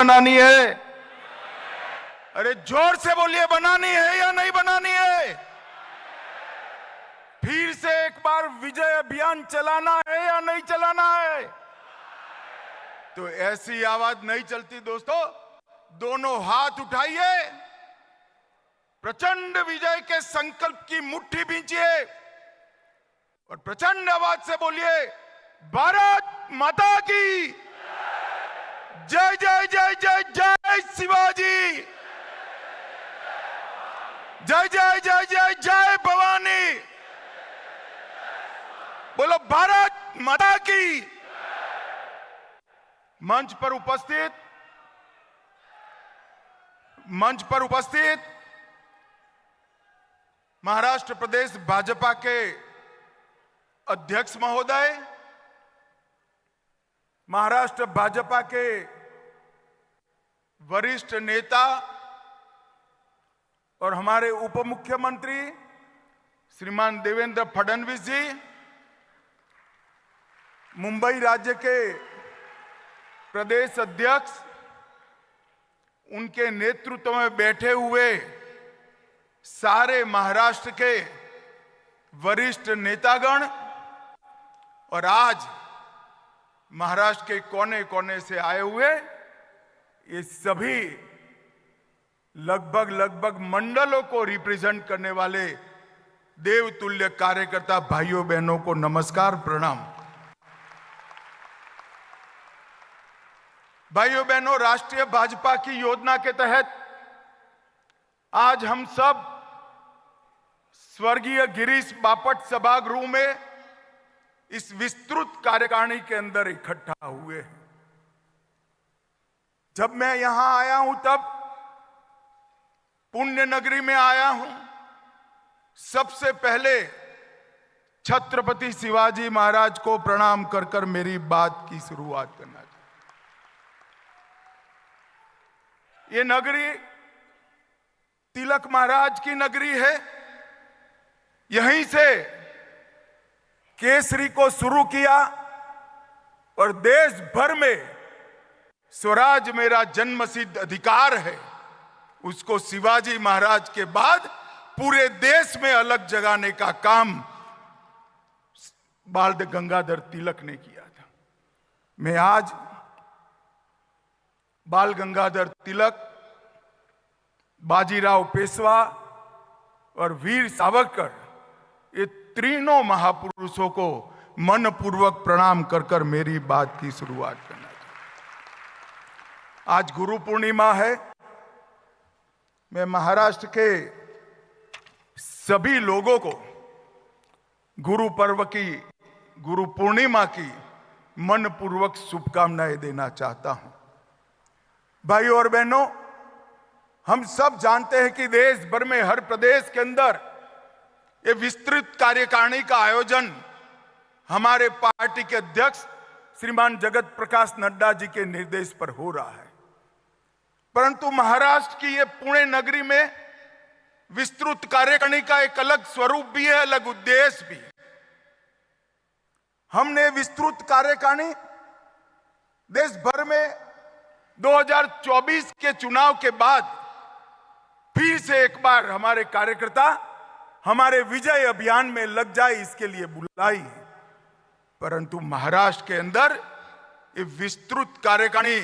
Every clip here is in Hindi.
बनानी है? अरे जोर से बोलिए, बनानी है या नहीं बनानी है? फिर से एक बार विजय अभियान चलाना है या नहीं चलाना है? तो ऐसी आवाज नहीं चलती दोस्तों। दोनों हाथ उठाइए, प्रचंड विजय के संकल्प की मुट्ठी भींचिए और प्रचंड आवाज से बोलिए, भारत माता की जय जय जय जय जय शिवाजी, जय जय जय जय जय भवानी। बोलो भारत माता की। मंच पर उपस्थित महाराष्ट्र प्रदेश भाजपा के अध्यक्ष महोदय, महाराष्ट्र भाजपा के वरिष्ठ नेता और हमारे उप मुख्यमंत्री श्रीमान देवेंद्र फडणवीस जी, मुंबई राज्य के प्रदेश अध्यक्ष, उनके नेतृत्व में बैठे हुए सारे महाराष्ट्र के वरिष्ठ नेतागण और आज महाराष्ट्र के कोने कोने से आए हुए ये सभी लगभग मंडलों को रिप्रेजेंट करने वाले देवतुल्य कार्यकर्ता भाइयों बहनों को नमस्कार, प्रणाम। भाइयों बहनों, राष्ट्रीय भाजपा की योजना के तहत आज हम सब स्वर्गीय गिरीश बापट सभागृह में इस विस्तृत कार्यकारिणी के अंदर इकट्ठा हुए हैं। जब मैं यहां आया हूं तब पुण्य नगरी में आया हूं। सबसे पहले छत्रपति शिवाजी महाराज को प्रणाम कर कर मेरी बात की शुरुआत करना चाहिए। ये नगरी तिलक महाराज की नगरी है। यहीं से केसरी को शुरू किया और देश भर में स्वराज मेरा जन्मसिद्ध अधिकार है, उसको शिवाजी महाराज के बाद पूरे देश में अलग जगाने का काम बाल गंगाधर तिलक ने किया था। मैं आज बाल गंगाधर तिलक, बाजीराव पेशवा और वीर सावरकर, ये तीनों महापुरुषों को मनपूर्वक प्रणाम कर कर मेरी बात की शुरुआत करना चाहिए। आज गुरु पूर्णिमा है। मैं महाराष्ट्र के सभी लोगों को गुरु पर्व की, गुरु पूर्णिमा की मनपूर्वक शुभकामनाएं देना चाहता हूं। भाइयों और बहनों, हम सब जानते हैं कि देश भर में हर प्रदेश के अंदर ये विस्तृत कार्यकारिणी का आयोजन हमारे पार्टी के अध्यक्ष श्रीमान जगत प्रकाश नड्डा जी के निर्देश पर हो रहा है। परंतु महाराष्ट्र की ये पुणे नगरी में विस्तृत कार्यकारिणी का एक अलग स्वरूप भी है, अलग उद्देश्य भी है। हमने विस्तृत कार्यकारिणी देश भर में 2024 के चुनाव के बाद फिर से एक बार हमारे कार्यकर्ता हमारे विजय अभियान में लग जाए, इसके लिए बुलाई है। परंतु महाराष्ट्र के अंदर ये विस्तृत कार्यकारिणी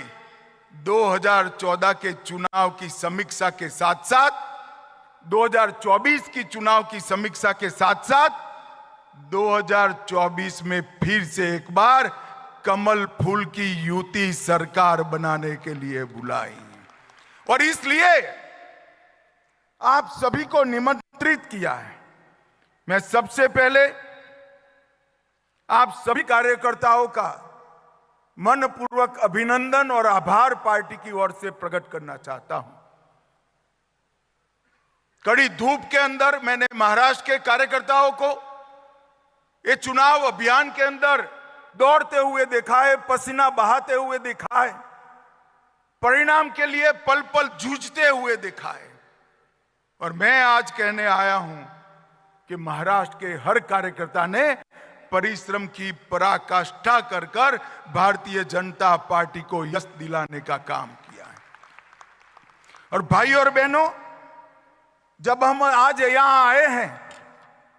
2014 के चुनाव की समीक्षा के साथ साथ 2024 की चुनाव की समीक्षा के साथ साथ 2024 में फिर से एक बार कमल फूल की युति सरकार बनाने के लिए बुलाई और इसलिए आप सभी को निमंत्रित किया है। मैं सबसे पहले आप सभी कार्यकर्ताओं का मनपूर्वक अभिनंदन और आभार पार्टी की ओर से प्रकट करना चाहता हूं। कड़ी धूप के अंदर मैंने महाराष्ट्र के कार्यकर्ताओं को ये चुनाव अभियान के अंदर दौड़ते हुए देखा है, पसीना बहाते हुए देखा है, परिणाम के लिए पल पल जूझते हुए देखा है। और मैं आज कहने आया हूं कि महाराष्ट्र के हर कार्यकर्ता ने परिश्रम की पराकाष्ठा कर कर भारतीय जनता पार्टी को यश दिलाने का काम किया है। और भाई और बहनों, जब हम आज यहां आए हैं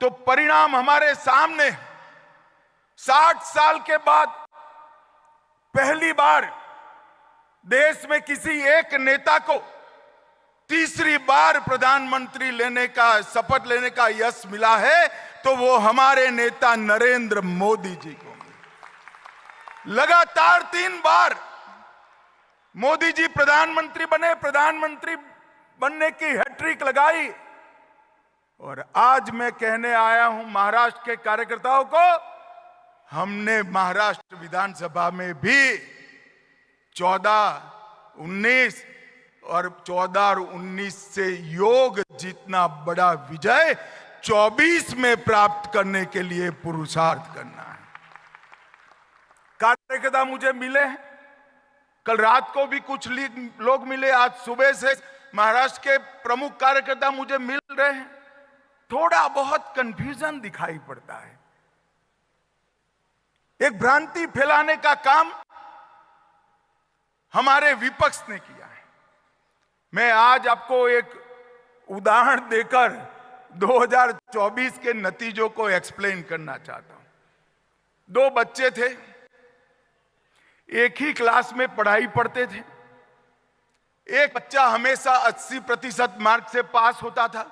तो परिणाम हमारे सामने। 60 साल के बाद पहली बार देश में किसी एक नेता को तीसरी बार प्रधानमंत्री लेने का, शपथ लेने का यश मिला है, तो वो हमारे नेता नरेंद्र मोदी जी को मिला। लगातार 3 बार मोदी जी प्रधानमंत्री बने, प्रधानमंत्री बनने की हैट्रिक लगाई। और आज मैं कहने आया हूं महाराष्ट्र के कार्यकर्ताओं को, हमने महाराष्ट्र विधानसभा में भी 14, 19 और 14 और 19 से योग जितना बड़ा विजय 24 में प्राप्त करने के लिए पुरुषार्थ करना है। कार्यकर्ता मुझे मिले हैं, कल रात को भी कुछ लोग मिले, आज सुबह से महाराष्ट्र के प्रमुख कार्यकर्ता मुझे मिल रहे हैं। थोड़ा बहुत कंफ्यूजन दिखाई पड़ता है। एक भ्रांति फैलाने का काम हमारे विपक्ष ने किया है। मैं आज आपको एक उदाहरण देकर 2024 के नतीजों को एक्सप्लेन करना चाहता हूं। 2 बच्चे थे, एक ही क्लास में पढ़ाई पढ़ते थे। एक बच्चा हमेशा 80% मार्क से पास होता था,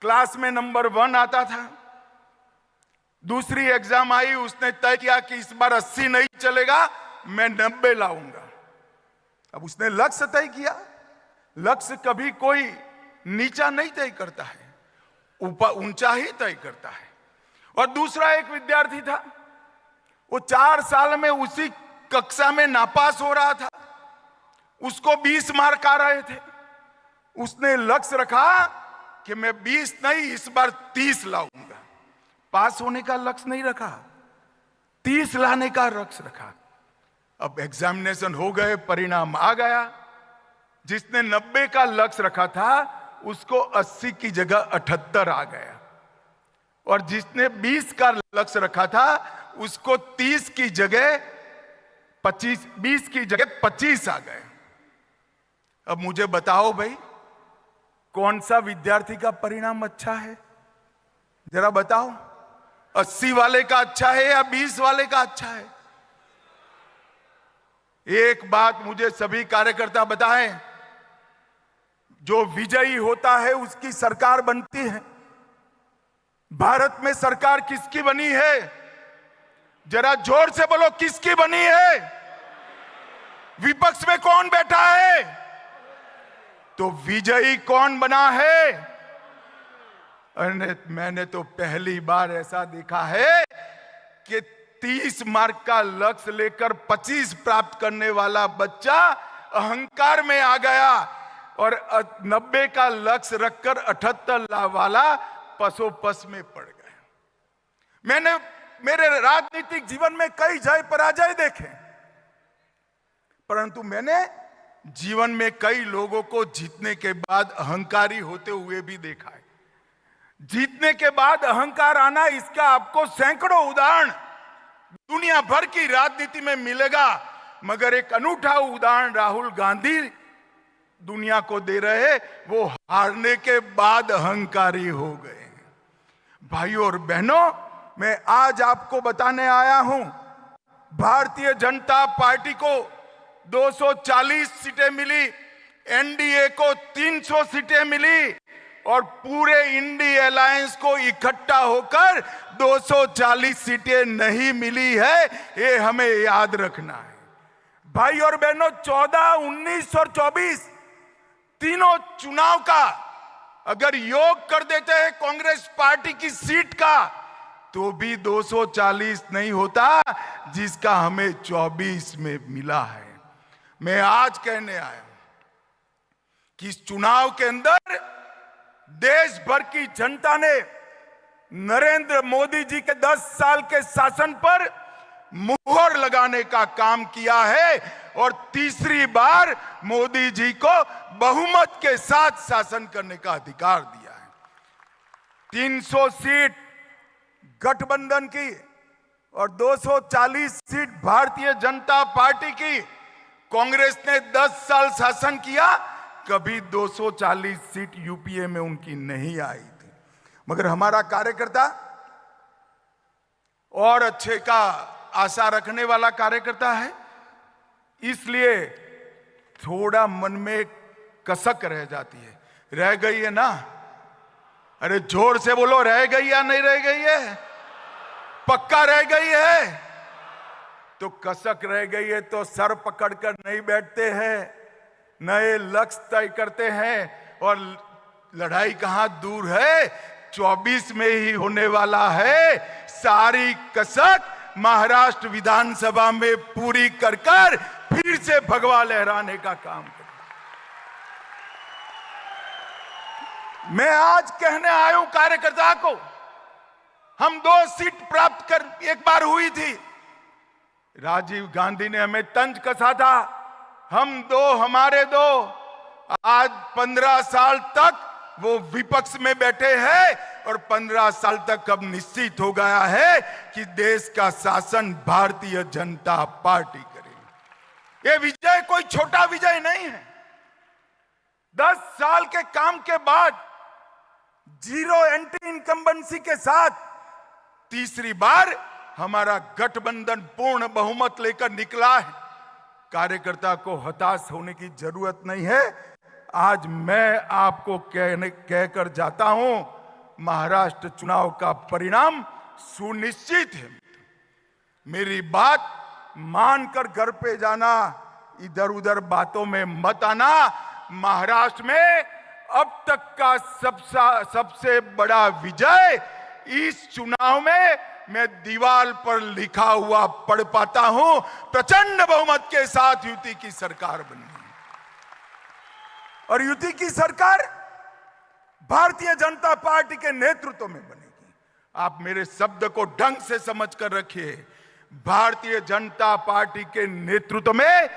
क्लास में नंबर 1 आता था। दूसरी एग्जाम आई, उसने तय किया कि इस बार 80 नहीं चलेगा, मैं 90 लाऊंगा। अब उसने लक्ष्य तय किया। लक्ष्य कभी कोई नीचा नहीं तय करता है, ऊंचा ही तय करता है। और दूसरा एक विद्यार्थी था, वो 4 साल में उसी कक्षा में नापास हो रहा था, उसको 20 मार्क आ रहे थे। उसने लक्ष्य रखा कि मैं 20 नहीं, इस बार 30 लाऊंगा। पास होने का लक्ष्य नहीं रखा, 30 लाने का लक्ष्य रखा। अब एग्जामिनेशन हो गए, परिणाम आ गया। जिसने 90 का लक्ष्य रखा था उसको 80 की जगह 78 आ गया, और जिसने 20 का लक्ष्य रखा था उसको 30 की जगह 25, 20 की जगह 25 आ गए। अब मुझे बताओ भाई, कौन सा विद्यार्थी का परिणाम अच्छा है? जरा बताओ, 80 वाले का अच्छा है या 20 वाले का अच्छा है? एक बात मुझे सभी कार्यकर्ता बताएं, जो विजयी होता है उसकी सरकार बनती है। भारत में सरकार किसकी बनी है? जरा जोर से बोलो, किसकी बनी है? विपक्ष में कौन बैठा है? तो विजयी कौन बना है? अरे मैंने तो पहली बार ऐसा देखा है कि 30 मार्क का लक्ष्य लेकर 25 प्राप्त करने वाला बच्चा अहंकार में आ गया, और 90 का लक्ष्य रखकर 78 वाला पसोपस में पड़ गया। मैंने मेरे राजनीतिक जीवन में कई जय पराजय देखे, परंतु मैंने जीवन में कई लोगों को जीतने के बाद अहंकारी होते हुए भी देखा है। जीतने के बाद अहंकार आना, इसका आपको सैकड़ों उदाहरण दुनिया भर की राजनीति में मिलेगा, मगर एक अनूठा उदाहरण राहुल गांधी दुनिया को दे रहे। वो हारने के बाद अहंकारी हो गए। भाइयों और बहनों, मैं आज आपको बताने आया हूं, भारतीय जनता पार्टी को 240 सीटें मिली, एनडीए को 300 सीटें मिली, और पूरे इंडी अलायंस को इकट्ठा होकर 240 सीटें नहीं मिली है। ये हमें याद रखना है। भाई और बहनों, 14, 19 और 24 तीनों चुनाव का अगर योग कर देते हैं कांग्रेस पार्टी की सीट का, तो भी 240 नहीं होता, जिसका हमें 24 में मिला है। मैं आज कहने आया हूं कि इस चुनाव के अंदर देश भर की जनता ने नरेंद्र मोदी जी के 10 साल के शासन पर मुहर लगाने का काम किया है, और तीसरी बार मोदी जी को बहुमत के साथ शासन करने का अधिकार दिया है। 300 सीट गठबंधन की और 240 सीट भारतीय जनता पार्टी की। कांग्रेस ने 10 साल शासन किया, कभी 240 सीट यूपीए में उनकी नहीं आई थी। मगर हमारा कार्यकर्ता और अच्छे का आशा रखने वाला कार्यकर्ता है, इसलिए थोड़ा मन में कसक रह जाती है। रह गई है ना? अरे जोर से बोलो, रह गई या नहीं रह गई है? पक्का रह गई है? तो कसक रह गई है तो सर पकड़कर नहीं बैठते हैं, नए लक्ष्य तय करते हैं। और लड़ाई कहां दूर है, 24 में ही होने वाला है। सारी कसक महाराष्ट्र विधानसभा में पूरी कर फिर से भगवा लहराने का काम करें। मैं आज कहने आया हूं कार्यकर्ता को, हम 2 सीट प्राप्त कर एक बार हुई थी, राजीव गांधी ने हमें तंज कसा था, हम 2 हमारे 2। आज 15 साल तक वो विपक्ष में बैठे हैं और 15 साल तक अब निश्चित हो गया है कि देश का शासन भारतीय जनता पार्टी करेगी। ये विजय कोई छोटा विजय नहीं है। 10 साल के काम के बाद 0 एंटी इनकम्बेंसी के साथ तीसरी बार हमारा गठबंधन पूर्ण बहुमत लेकर निकला है। कार्यकर्ता को हताश होने की जरूरत नहीं है। आज मैं आपको कहकर जाता हूं, महाराष्ट्र चुनाव का परिणाम सुनिश्चित है। मेरी बात मानकर घर पे जाना, इधर उधर बातों में मत आना। महाराष्ट्र में अब तक का सबसे बड़ा विजय इस चुनाव में मैं दीवार पर लिखा हुआ पढ़ पाता हूं, प्रचंड बहुमत के साथ युति की सरकार बनी और युति की सरकार भारतीय जनता पार्टी के नेतृत्व में बनेगी। आप मेरे शब्द को ढंग से समझ कर रखिए, भारतीय जनता पार्टी के नेतृत्व में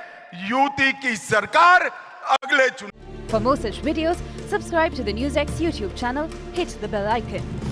युति की सरकार अगले चुनाव। For more such videos, subscribe to the NewsX YouTube channel, hit the bell icon.